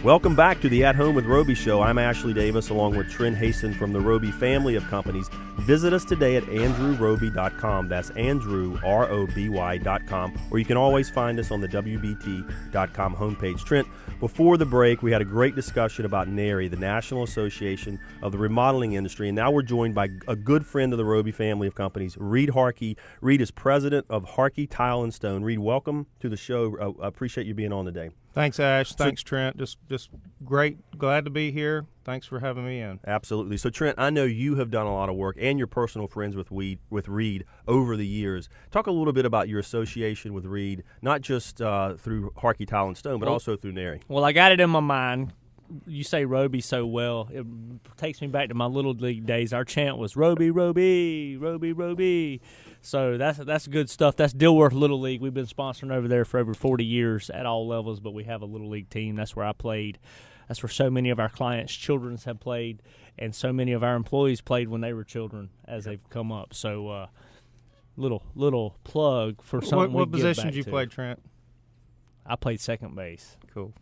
Welcome back to the At Home with Roby show. I'm Ashley Davis along with Trent Haston from the Roby family of companies. Visit us today at andrewroby.com. That's Andrew, R-O-B-Y.com. Or you can always find us on the WBT.com homepage. Trent, before the break, we had a great discussion about NARI, the National Association of the Remodeling Industry. And now we're joined by a good friend of the Roby family of companies, Reid Harkey. Reid is president of Harkey Tile and Stone. Reid, welcome to the show. I appreciate you being on today. Thanks, Ash. Thanks, Trent. Just great. Glad to be here. Thanks for having me in. Absolutely. So, Trent, I know you have done a lot of work and you're personal friends with Reid over the years. Talk a little bit about your association with Reid, not just through Harkey Tile and Stone, but also through NARI. Well, I got it in my mind. You say Roby so well. It takes me back to my Little League days. Our chant was Roby, Roby, Roby, Roby. So that's good stuff. That's Dilworth Little League. We've been sponsoring over there for over 40 years at all levels, but we have a Little League team. That's where I played. That's where so many of our clients' children have played, and so many of our employees played when they were children as they've come up. So little plug for something. What position did you play, Trent? I played second base. Cool.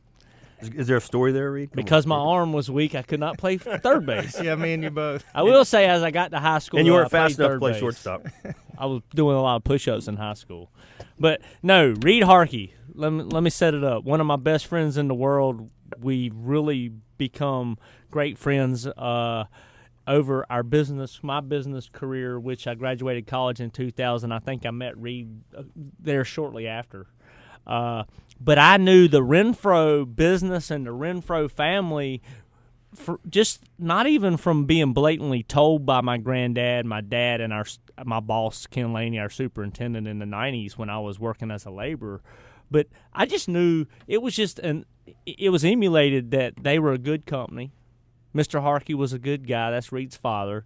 Is there a story there, Reid? Because my arm was weak, I could not play third base. Yeah, me and you both. I will say, as I got to high school, and you weren't fast enough to play play shortstop. I was doing a lot of push-ups in high school. But no, Reid Harkey, let me set it up. One of my best friends in the world. We really become great friends over our business, my business career, which I graduated college in 2000. I think I met Reid there shortly after. But I knew the Renfro business and the Renfro family, just not even from being blatantly told by my granddad, my dad, and my boss, Ken Laney, our superintendent in the 90s when I was working as a laborer. But I just knew it was emulated that they were a good company. Mr. Harkey was a good guy. That's Reid's father.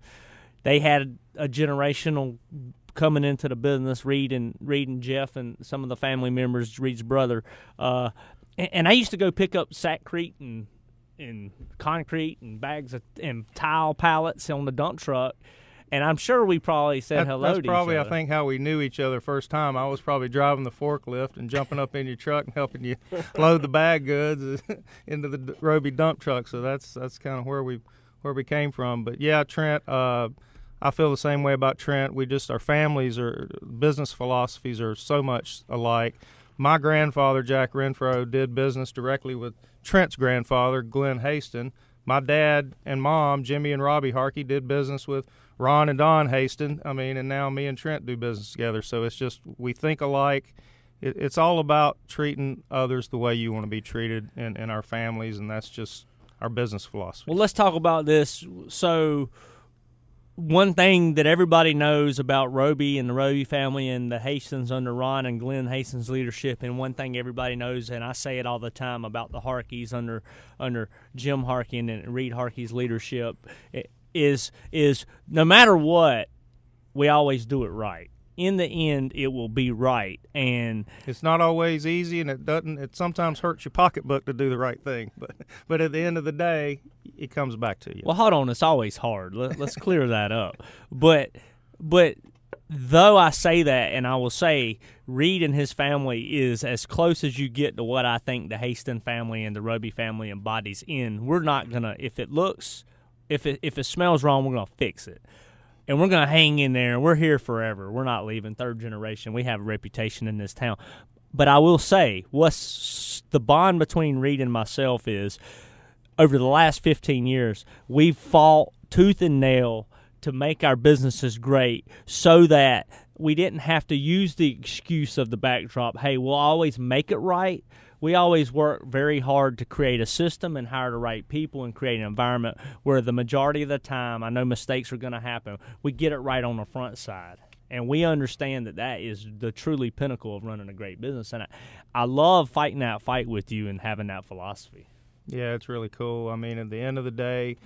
They had a generational coming into the business, Reid and Jeff and some of the family members, Reid's brother. And I used to go pick up sackcrete and concrete and bags and tile pallets on the dump truck. And I'm sure we probably said hello to each other. That's probably, I think, how we knew each other first time. I was probably driving the forklift and jumping up in your truck and helping you load the bag goods into the Roby dump truck. So that's kind of where we came from. But yeah, Trent, I feel the same way about Trent. Our families or business philosophies are so much alike. My grandfather, Jack Renfro, did business directly with Trent's grandfather, Glenn Haston. My dad and mom, Jimmy and Roby Harkey, did business with Ron and Don Haston. And now me and Trent do business together. So it's just, we think alike. It's all about treating others the way you want to be treated in our families, and that's just our business philosophy. Well, let's talk about this. So one thing that everybody knows about Roby and the Roby family and the Hastons under Ron and Glenn Haston's leadership, and one thing everybody knows, and I say it all the time about the Harkeys under Jim Harkey and Reid Harkey's leadership, is no matter what, we always do it right. In the end, it will be right, and it's not always easy, and it sometimes hurts your pocketbook to do the right thing. But at the end of the day, it comes back to you. Well, hold on, it's always hard. Let's clear that up. But though I say that, and I will say Reid and his family is as close as you get to what I think the Haston family and the Roby family embodies in. We're not gonna, if it smells wrong, we're gonna fix it. And we're going to hang in there, and we're here forever. We're not leaving, third generation. We have a reputation in this town. But I will say, what's the bond between Reid and myself is, over the last 15 years, we've fought tooth and nail to make our businesses great so that we didn't have to use the excuse of the backdrop, hey, we'll always make it right. We always work very hard to create a system and hire the right people and create an environment where the majority of the time, I know mistakes are going to happen, we get it right on the front side. And we understand that is the truly pinnacle of running a great business. And I love fighting that fight with you and having that philosophy. Yeah, it's really cool. At the end of the day,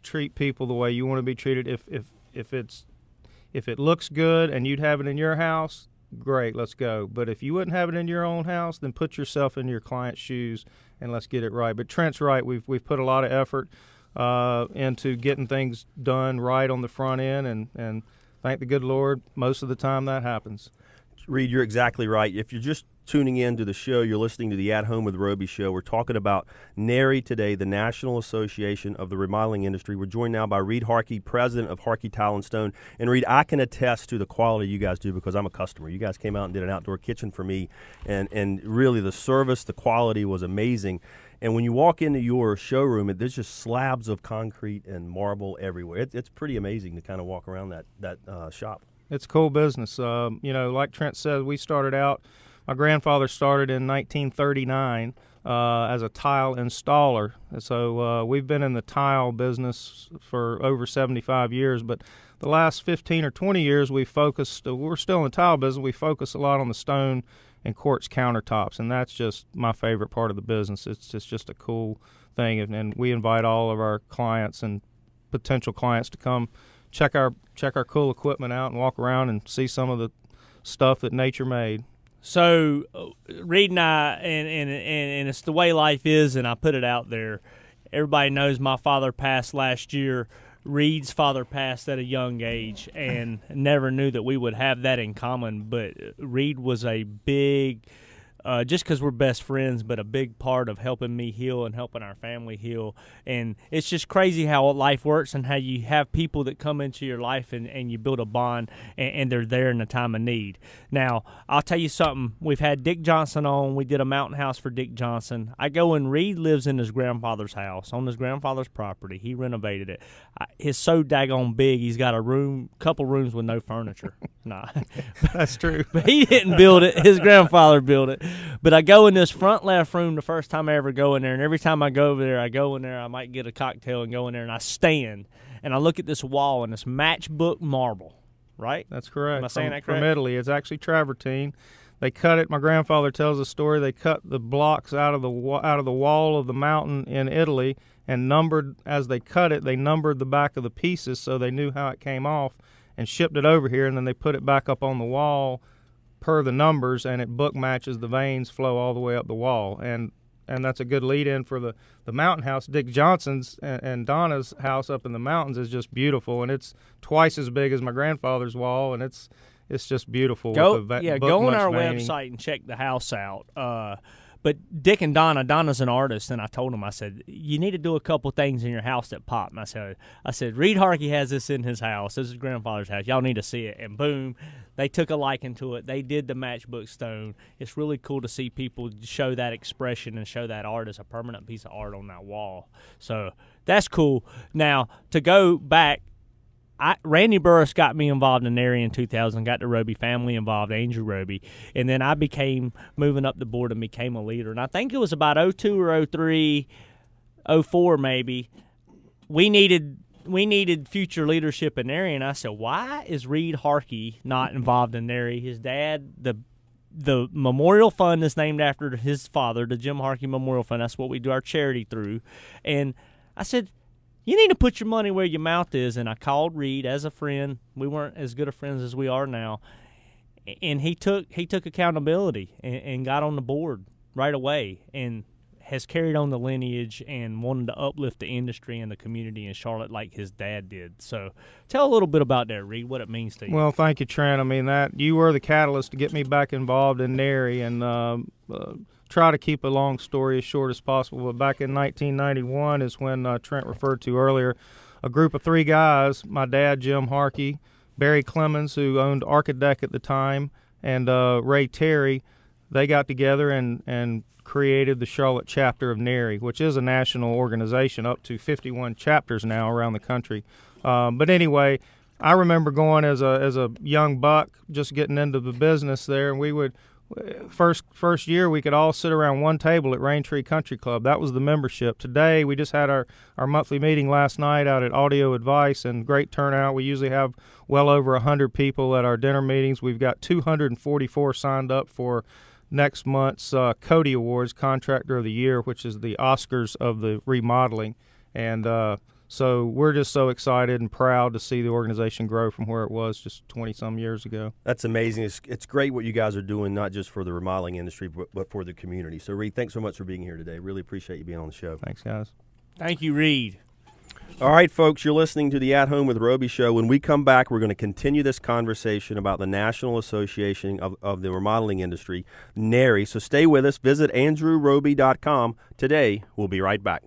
treat people the way you want to be treated. If it looks good and you'd have it in your house, great, let's go. But if you wouldn't have it in your own house, then put yourself in your client's shoes and let's get it right. But Trent's right. We've put a lot of effort into getting things done right on the front end, and thank the good Lord, most of the time that happens. Reid, you're exactly right. If you're just tuning in to the show, you're listening to the At Home with Roby show. We're talking about NARI today, the National Association of the Remodeling Industry. We're joined now by Reid Harkey, president of Harkey Tile and Stone. And Reid, I can attest to the quality you guys do because I'm a customer. You guys came out and did an outdoor kitchen for me, and really the service, the quality was amazing. And when you walk into your showroom, there's just slabs of concrete and marble everywhere. It's pretty amazing to kind of walk around that shop. It's cool business. Like Trent said, we started out. My grandfather started in 1939 as a tile installer. So we've been in the tile business for over 75 years. But the last 15 or 20 years, we're still in the tile business. We focus a lot on the stone and quartz countertops, and that's just my favorite part of the business. It's just a cool thing, and we invite all of our clients and potential clients to come check our cool equipment out and walk around and see some of the stuff that nature made. So Reid and I, and it's the way life is, and I put it out there. Everybody knows my father passed last year. Reid's father passed at a young age, and never knew that we would have that in common. But Reid was a big, just because we're best friends, but a big part of helping me heal and helping our family heal. And it's just crazy how life works and how you have people that come into your life and you build a bond, and they're there in the time of need. Now, I'll tell you something. We've had Dick Johnson on. We did a mountain house for Dick Johnson. I go and Reid lives in his grandfather's house on his grandfather's property. He renovated it. It's so daggone big. He's got couple rooms with no furniture. Nah. That's true. But he didn't build it. His grandfather built it. But I go in this front left room the first time I ever go in there, and every time I go over there, I might get a cocktail and go in there, and I stand, and I look at this wall, and it's matchbook marble, right? That's correct. Am I saying that correct? From Italy. It's actually travertine. They cut it. My grandfather tells a story. They cut the blocks out of the wall of the mountain in Italy, and numbered as they cut it. They numbered the back of the pieces so they knew how it came off, and shipped it over here, and then they put it back up on the wall per the numbers, and it book matches. The veins flow all the way up the wall, and that's a good lead-in for the mountain house. Dick Johnson's and Donna's house up in the mountains is just beautiful, and it's twice as big as my grandfather's wall, and it's just beautiful. Go with the go on our veining. website and check the house out. But Dick and Donna's an artist, and I told him, I said, you need to do a couple things in your house that pop. And I said, Reid Harkey has this in his house. This is his grandfather's house. Y'all need to see it. And boom, they took a liking to it. They did the matchbook stone. It's really cool to see people show that expression and show that art as a permanent piece of art on that wall. So that's cool. Now, to go back, Randy Burris got me involved in NARI in 2000, got the Roby family involved, Andrew Roby, and then I became moving up the board and became a leader. And I think it was about 02 or 03, 04 maybe, we needed future leadership in NARI, and I said, why is Reid Harkey not involved in NARI? His dad, the memorial fund is named after his father, the Jim Harkey Memorial Fund. That's what we do our charity through. And I said, you need to put your money where your mouth is. And I called Reid as a friend. We weren't as good of friends as we are now. And he took accountability and got on the board right away and has carried on the lineage and wanted to uplift the industry and the community in Charlotte like his dad did. So tell a little bit about that, Reid, what it means to you. Well, thank you, Trent. I mean, that you were the catalyst to get me back involved in NARI, and try to keep a long story as short as possible. But back in 1991 is when Trent referred to earlier, a group of three guys, my dad, Jim Harkey, Barry Clemens, who owned Archidec at the time, and Ray Terry, they got together and created the Charlotte chapter of NARI, which is a national organization, up to 51 chapters now around the country. But anyway, I remember going as a young buck, just getting into the business there, and we would first year we could all sit around one table at Raintree Country Club. That was the membership. Today we just had our monthly meeting last night out at Audio Advice, and great turnout. We usually have well over 100 people at our dinner meetings. We've got 244 signed up for next month's Cody Awards, Contractor of the Year, which is the Oscars of the remodeling. And so we're just so excited and proud to see the organization grow from where it was just 20-some years ago. That's amazing. It's great what you guys are doing, not just for the remodeling industry, but for the community. So, Reid, thanks so much for being here today. Really appreciate you being on the show. Thanks, guys. Thank you, Reid. All right, folks, you're listening to the At Home with Roby show. When we come back, we're going to continue this conversation about the National Association of the Remodeling Industry, NARI. So stay with us. Visit andrewroby.com today. We'll be right back.